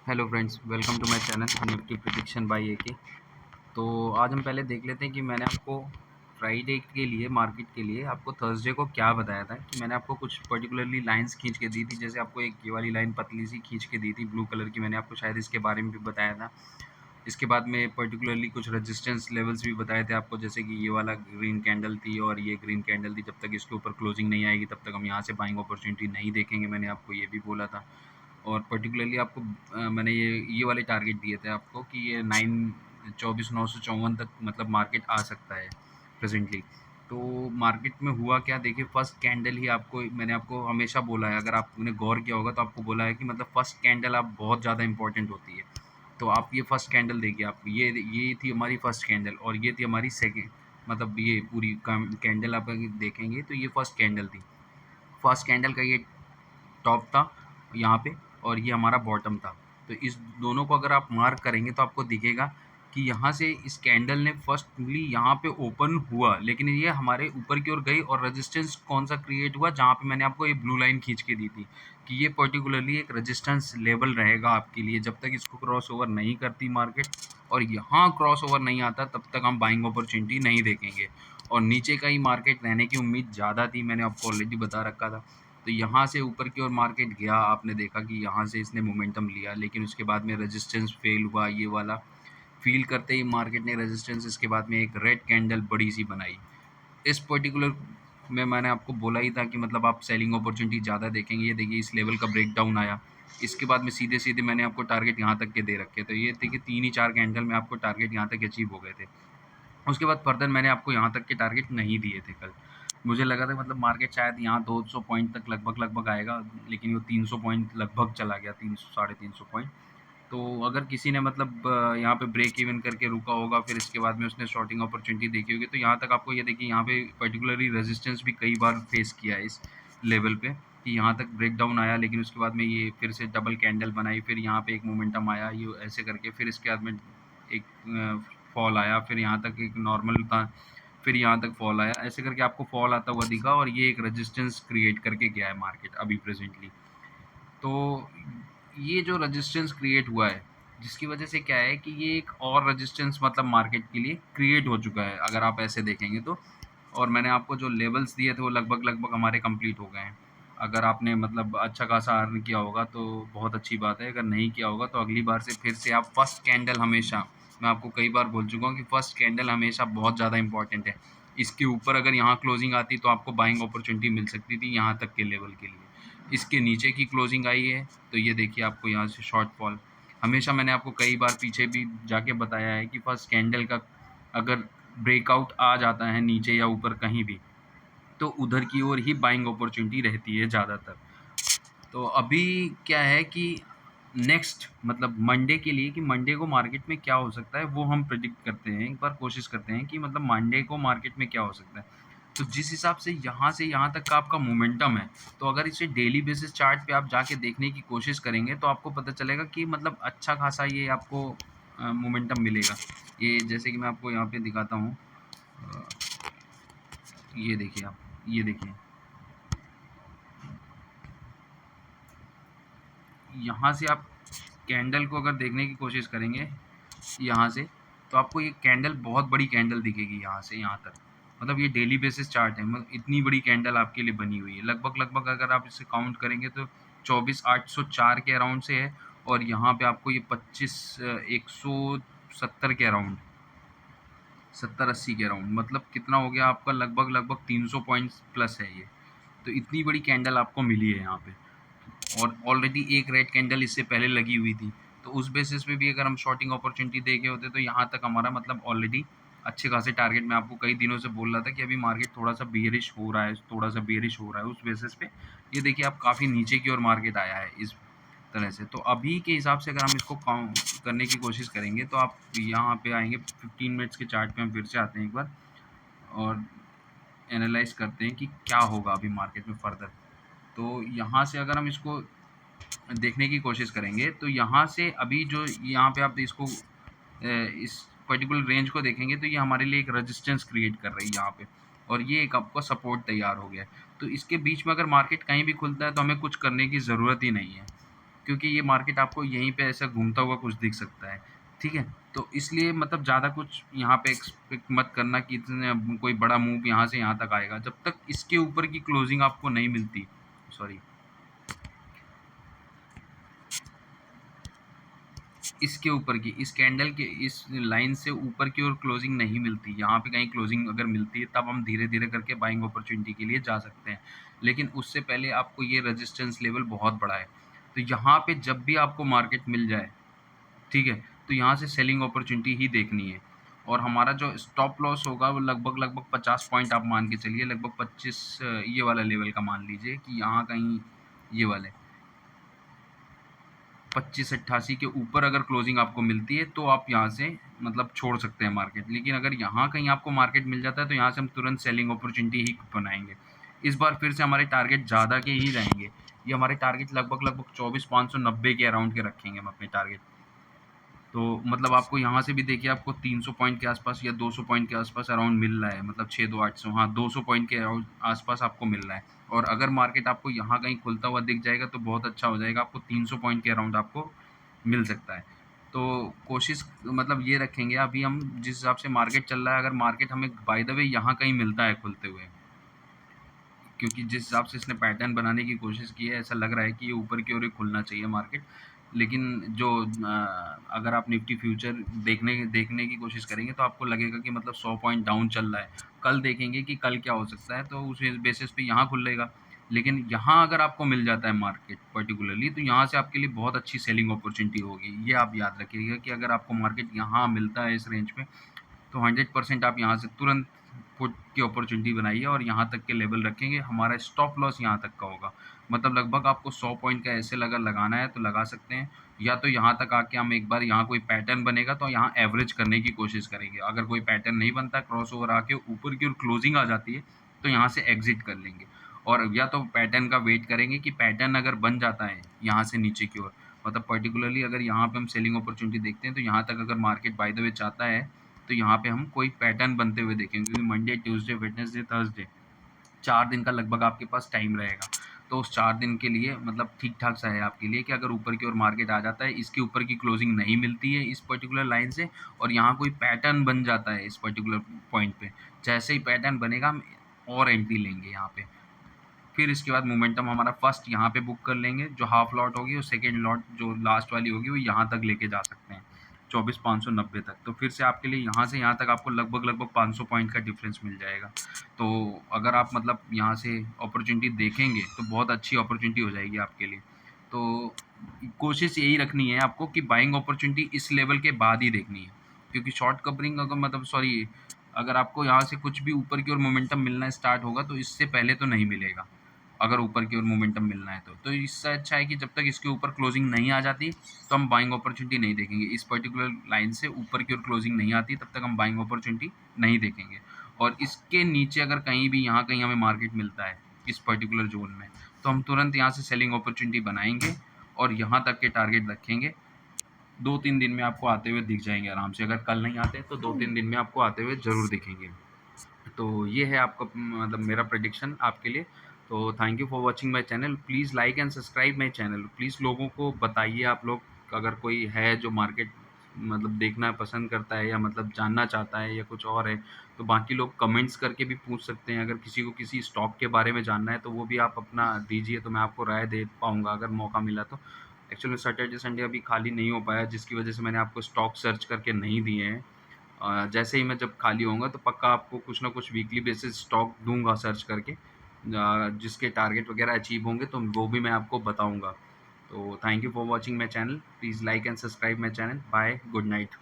Hello friends, welcome to my channel Nifty prediction by AK. तो आज हम पहले देख लेते हैं कि मैंने आपको फ्राइडे के लिए मार्केट के लिए आपको थर्सडे को क्या बताया था कि मैंने आपको कुछ पर्टिकुलरली लाइंस खींच के दी थी। जैसे आपको एक ये वाली लाइन पतली सी खींच के दी थी ब्लू कलर की, मैंने आपको शायद इसके बारे में भी बताया था। इसके बाद में पर्टिकुलरली कुछ रेजिस्टेंस लेवल्स भी बताए थे आपको, जैसे कि ये वाला ग्रीन कैंडल थी और ये ग्रीन कैंडल थी। जब तक इसके ऊपर क्लोजिंग नहीं आएगी तब तक हम यहाँ से बाइंग अपॉर्चुनिटी नहीं देखेंगे, मैंने आपको ये भी बोला था। और पर्टिकुलरली आपको मैंने ये वाले टारगेट दिए थे आपको कि ये 924,954 तक मतलब मार्केट आ सकता है प्रेजेंटली। तो मार्केट में हुआ क्या, देखिए फर्स्ट कैंडल ही आपको मैंने आपको हमेशा बोला है, अगर आपने गौर किया होगा तो आपको बोला है कि मतलब फर्स्ट कैंडल आप बहुत ज़्यादा इंपॉर्टेंट होती है। तो आप ये फर्स्ट कैंडल देखिए, आप ये थी हमारी फर्स्ट कैंडल और ये थी हमारी सेकेंड, मतलब ये पूरी कैंडल आप अगर देखेंगे तो ये फर्स्ट कैंडल थी। फर्स्ट कैंडल का ये टॉप था यहाँ पे और ये हमारा बॉटम था। तो इस दोनों को अगर आप मार्क करेंगे तो आपको दिखेगा कि यहाँ से इस कैंडल ने फर्स्टली यहाँ पे ओपन हुआ, लेकिन ये हमारे ऊपर की ओर गई और रेजिस्टेंस कौन सा क्रिएट हुआ, जहाँ पे मैंने आपको ये ब्लू लाइन खींच के दी थी कि ये पर्टिकुलरली एक रेजिस्टेंस लेवल रहेगा आपके लिए जब तक इसको क्रॉस ओवर नहीं करती मार्केट। और यहाँ क्रॉस ओवर नहीं आता तब तक हम बाइंग अपॉर्चुनिटी नहीं देखेंगे। और नीचे का ही मार्केट रहने की उम्मीद ज़्यादा थी, मैंने आपको ऑलरेडी बता रखा था। तो यहाँ से ऊपर की ओर मार्केट गया, आपने देखा कि यहाँ से इसने मोमेंटम लिया, लेकिन उसके बाद में रेजिस्टेंस फेल हुआ। ये वाला फील करते ही मार्केट ने रेजिस्टेंस, इसके बाद में एक रेड कैंडल बड़ी सी बनाई। इस पर्टिकुलर में मैंने आपको बोला ही था कि मतलब आप सेलिंग अपॉर्चुनिटी ज़्यादा देखेंगे। ये देखिए इस लेवल का ब्रेकडाउन आया, इसके बाद में सीधे सीधे मैंने आपको टारगेट यहाँ तक के दे रखे। तो ये देखिए 3 ही 4 कैंडल में आपको टारगेट यहाँ तक अचीव हो गए थे। उसके बाद फर्दर मैंने आपको यहाँ तक के टारगेट नहीं दिए थे कल। मुझे लगा था मतलब मार्केट शायद यहाँ 200 पॉइंट तक लगभग आएगा, लेकिन वो 300 पॉइंट लगभग चला गया, 300 साढ़े 300 पॉइंट। तो अगर किसी ने मतलब यहाँ पे ब्रेक इवन करके रुका होगा, फिर इसके बाद में उसने शॉर्टिंग अपॉर्चुनिटी देखी होगी, तो यहाँ तक आपको ये देखिए यहाँ पे पर्टिकुलरली रेजिस्टेंस भी कई बार फेस किया है इस लेवल पे कि यहाँ तक ब्रेक डाउन आया, लेकिन उसके बाद में ये फिर से डबल कैंडल बनाई, फिर यहाँ पे एक मोमेंटम आया ये ऐसे करके, फिर इसके बाद में एक फॉल आया, फिर यहाँ तक एक नॉर्मल था, फिर यहाँ तक फॉल आया, ऐसे करके आपको फॉल आता हुआ दिखा और ये एक रेजिस्टेंस क्रिएट करके गया है मार्केट अभी प्रेजेंटली। तो ये जो रेजिस्टेंस क्रिएट हुआ है, जिसकी वजह से क्या है कि ये एक और रेजिस्टेंस मतलब मार्केट के लिए क्रिएट हो चुका है अगर आप ऐसे देखेंगे तो। और मैंने आपको जो लेवल्स दिए थे वो लगभग लगभग हमारे कंप्लीट हो गए हैं। अगर आपने मतलब अच्छा खासा अर्न किया होगा तो बहुत अच्छी बात है, अगर नहीं किया होगा तो अगली बार से फिर से आप फर्स्ट कैंडल हमेशा, मैं आपको कई बार बोल चुका हूँ कि फर्स्ट कैंडल हमेशा बहुत ज़्यादा इंपॉर्टेंट है। इसके ऊपर अगर यहाँ क्लोजिंग आती तो आपको बाइंग अपॉर्चुनिटी मिल सकती थी यहाँ तक के लेवल के लिए। इसके नीचे की क्लोजिंग आई है तो ये देखिए आपको यहाँ से शॉर्ट फॉल। हमेशा मैंने आपको कई बार पीछे भी जाके बताया है कि फर्स्ट कैंडल का अगर ब्रेकआउट आ जाता है नीचे या ऊपर कहीं भी, तो उधर की ओर ही बाइंग अपॉर्चुनिटी रहती है ज़्यादातर। तो अभी क्या है कि नेक्स्ट मतलब मंडे के लिए, कि मंडे को मार्केट में क्या हो सकता है वो हम प्रिडिक्ट करते हैं, एक बार कोशिश करते हैं कि मतलब मंडे को मार्केट में क्या हो सकता है। तो जिस हिसाब से यहाँ तक का आपका मोमेंटम है, तो अगर इसे डेली बेसिस चार्ट पे आप जाके देखने की कोशिश करेंगे तो आपको पता चलेगा कि मतलब अच्छा खासा ये आपको मोमेंटम मिलेगा। ये जैसे कि मैं आपको यहाँ पे दिखाता हूँ, ये देखिए आप, ये देखिए यहाँ से आप कैंडल को अगर देखने की कोशिश करेंगे यहाँ से, तो आपको ये कैंडल बहुत बड़ी कैंडल दिखेगी यहाँ से यहाँ तक। मतलब ये डेली बेसिस चार्ट है, मतलब इतनी बड़ी कैंडल आपके लिए बनी हुई है। लगभग लगभग अगर आप इसे काउंट करेंगे तो 24,804 के अराउंड से है, और यहाँ पे आपको ये 170 के अराउंड, 70-80 के अराउंड, मतलब कितना हो गया आपका, लगभग लगभग 300 पॉइंट्स प्लस है ये। तो इतनी बड़ी कैंडल आपको मिली है यहाँ पे, और ऑलरेडी एक रेड कैंडल इससे पहले लगी हुई थी। तो उस बेसिस पे भी अगर हम शॉर्टिंग अपॉर्चुनिटी देखे होते तो यहाँ तक हमारा मतलब ऑलरेडी अच्छे खासे टारगेट, मैं आपको कई दिनों से बोल रहा था कि अभी मार्केट थोड़ा सा बेयरिश हो रहा है, थोड़ा सा बेयरिश हो रहा है, उस बेसिस पे ये देखिए आप काफ़ी नीचे की ओर मार्केट आया है इस तरह से। तो अभी के हिसाब से अगर हम इसको काउंट करने की कोशिश करेंगे तो आप यहाँ पे आएंगे 15 मिनट्स के चार्ट पे, हम फिर से आते हैं एक बार और एनालाइज करते हैं कि क्या होगा अभी मार्केट में फर्दर। तो यहाँ से अगर हम इसको देखने की कोशिश करेंगे तो यहाँ से अभी जो यहाँ पे आप इसको इस पर्टिकुलर रेंज को देखेंगे तो ये हमारे लिए एक रेजिस्टेंस क्रिएट कर रही है यहाँ पे, और ये एक आपका सपोर्ट तैयार हो गया है। तो इसके बीच में अगर मार्केट कहीं भी खुलता है तो हमें कुछ करने की ज़रूरत ही नहीं है। क्योंकि ये मार्केट आपको यहीं पे ऐसा घूमता हुआ कुछ दिख सकता है, ठीक है? तो इसलिए मतलब ज़्यादा कुछ यहाँ पे एक्सपेक्ट मत करना कि इतने कोई बड़ा मूव यहाँ से यहाँ तक आएगा। जब तक इसके ऊपर की क्लोजिंग आपको नहीं मिलती, सॉरी, इसके ऊपर की, इस कैंडल के इस लाइन से ऊपर की ओर क्लोजिंग नहीं मिलती, यहाँ पे कहीं क्लोजिंग अगर मिलती है तब हम धीरे-धीरे करके बाइंग अपॉर्च्युनिटी के लिए जा सकते हैं। लेकिन उससे पहले आपको ये रेजिस्टेंस लेवल बहुत बड़ा है। तो यहाँ पे जब भी आपको मार्केट मिल जाए, ठीक है? तो यहाँ से सेलिंग अपॉर्च्युनिटी ही देखनी है। और हमारा जो स्टॉप लॉस होगा वो लगभग 50 पॉइंट आप मान के चलिए, लगभग 25 ये वाला लेवल का मान लीजिए कि यहाँ कहीं ये वाले 2588 के ऊपर अगर क्लोजिंग आपको मिलती है तो आप यहाँ से मतलब छोड़ सकते हैं मार्केट। लेकिन अगर यहाँ कहीं आपको मार्केट मिल जाता है तो यहाँ से हम तुरंत सेलिंग अपॉर्च्युनिटी ही बनाएँगे। इस बार फिर से हमारे टारगेट ज़्यादा के ही रहेंगे। ये हमारे टारगेट लगभग 24,590 के अराउंड के रखेंगे हम अपने टारगेट। तो मतलब आपको यहाँ से भी देखिए आपको 300 पॉइंट के आसपास या 200 पॉइंट के आसपास अराउंड मिल रहा है, मतलब 6-2-800, हाँ 200 पॉइंट के अराउंड आसपास आपको मिल रहा है। और अगर मार्केट आपको यहाँ कहीं खुलता हुआ दिख जाएगा तो बहुत अच्छा हो जाएगा, आपको 300 पॉइंट के अराउंड आपको मिल सकता है। तो कोशिश मतलब ये रखेंगे, अभी हम जिस हिसाब से मार्केट चल रहा है, अगर मार्केट हमें बाय द वे यहाँ कहीं मिलता है खुलते हुए, क्योंकि जिस हिसाब से इसने पैटर्न बनाने की कोशिश की है, ऐसा लग रहा है कि ये ऊपर की ओर ही खुलना चाहिए मार्केट। लेकिन जो अगर आप निफ्टी फ्यूचर देखने की कोशिश करेंगे तो आपको लगेगा कि मतलब 100 पॉइंट डाउन चल रहा है। कल देखेंगे कि कल क्या हो सकता है, तो उस बेसिस पे यहाँ खुलेगा। लेकिन यहाँ अगर आपको मिल जाता है मार्केट पर्टिकुलरली, तो यहाँ से आपके लिए बहुत अच्छी सेलिंग अपॉर्च्युनिटी होगी। ये आप याद रखिएगा कि अगर आपको मार्केट यहाँ मिलता है इस रेंज में, तो 100% आप यहाँ से तुरंत पुट की अपॉर्चुनिटी बनाइए और यहाँ तक के लेवल रखेंगे। हमारा स्टॉप लॉस यहाँ तक का होगा, मतलब लगभग आपको 100 पॉइंट का ऐसे अगर लगाना है तो लगा सकते हैं, या तो यहाँ तक आके हम एक बार यहाँ कोई पैटर्न बनेगा तो यहाँ एवरेज करने की कोशिश करेंगे। अगर कोई पैटर्न नहीं बनता, क्रॉस ओवर आके ऊपर की ओर क्लोजिंग आ जाती है, तो यहाँ से एग्जिट कर लेंगे। और या तो पैटर्न का वेट करेंगे कि पैटर्न अगर बन जाता है यहाँ से नीचे की ओर, मतलब पर्टिकुलरली अगर यहाँ पे हम सेलिंग अपॉर्चुनिटी देखते हैं, तो यहाँ तक अगर मार्केट बाय द वे चाहता है तो यहाँ पे हम कोई पैटर्न बनते हुए देखेंगे, क्योंकि मंडे, ट्यूसडे, वेडनेसडे, थर्सडे 4 दिन का लगभग आपके पास टाइम रहेगा। तो उस 4 दिन के लिए मतलब ठीक-ठाक सा है आपके लिए कि अगर ऊपर की ओर मार्केट आ जाता है, इसके ऊपर की क्लोजिंग नहीं मिलती है इस पर्टिकुलर लाइन से, और यहाँ कोई पैटर्न बन जाता है इस पर्टिकुलर पॉइंट पे, जैसे ही पैटर्न बनेगा हम और एंट्री लेंगे यहाँ पे। फिर इसके बाद मोमेंटम हमारा फर्स्ट यहाँ पे बुक कर लेंगे, जो हाफ लॉट होगी, और सेकंड लॉट जो लास्ट वाली होगी वो यहाँ तक लेके जा सकते हैं 24,590 तक। तो फिर से आपके लिए यहाँ से यहाँ तक आपको लगभग 500 पॉइंट का डिफरेंस मिल जाएगा। तो अगर आप मतलब यहाँ से अपॉर्चुनिटी देखेंगे तो बहुत अच्छी अपॉर्चुनिटी हो जाएगी आपके लिए। तो कोशिश यही रखनी है आपको कि बाइंग अपॉर्चुनिटी इस लेवल के बाद ही देखनी है, क्योंकि शॉर्ट कवरिंग अगर मतलब सॉरी, अगर आपको यहाँ से कुछ भी ऊपर की ओर मोमेंटम मिलना स्टार्ट होगा तो इससे पहले तो नहीं मिलेगा। अगर ऊपर की ओर मोमेंटम मिलना है तो इससे अच्छा है कि जब तक इसके ऊपर क्लोजिंग नहीं आ जाती तो हम बाइंग अपॉर्चुनिटी नहीं देखेंगे। इस पर्टिकुलर लाइन से ऊपर की ओर क्लोजिंग नहीं आती तब तक हम बाइंग अपॉर्चुनिटी नहीं देखेंगे। और इसके नीचे अगर कहीं भी यहाँ कहीं हमें मार्केट मिलता है इस पर्टिकुलर जोन में, तो हम तुरंत यहाँ से सेलिंग अपॉर्चुनिटी बनाएंगे और यहाँ तक के टारगेट रखेंगे। 2-3 दिन में आपको आते हुए दिख जाएंगे आराम से। अगर कल नहीं आते तो 2-3 दिन में आपको आते हुए ज़रूर दिखेंगे। तो ये है आपका मतलब मेरा प्रेडिक्शन आपके लिए। तो thank you for watching my channel. Please like and subscribe my channel. Please लोगों को बताइए, आप लोग अगर कोई है जो मार्केट मतलब देखना पसंद करता है या मतलब जानना चाहता है या कुछ और है, तो बाकी लोग कमेंट्स करके भी पूछ सकते हैं। अगर किसी को किसी स्टॉक के बारे में जानना है तो वो भी आप अपना दीजिए, तो मैं आपको राय दे पाऊँगा अगर मौका मिला तो। एक्चुअली सैटरडे संडे अभी खाली नहीं हो पाया, जिसकी वजह से मैंने आपको स्टॉक सर्च करके नहीं दिए हैं। जैसे ही मैं जब खाली होऊँगा तो पक्का आपको कुछ ना कुछ वीकली बेसिस स्टॉक दूँगा सर्च करके, जिसके टारगेट वगैरह अचीव होंगे तो वो भी मैं आपको बताऊँगा। तो thank you for watching my channel. Please like and subscribe my channel. Bye, good night.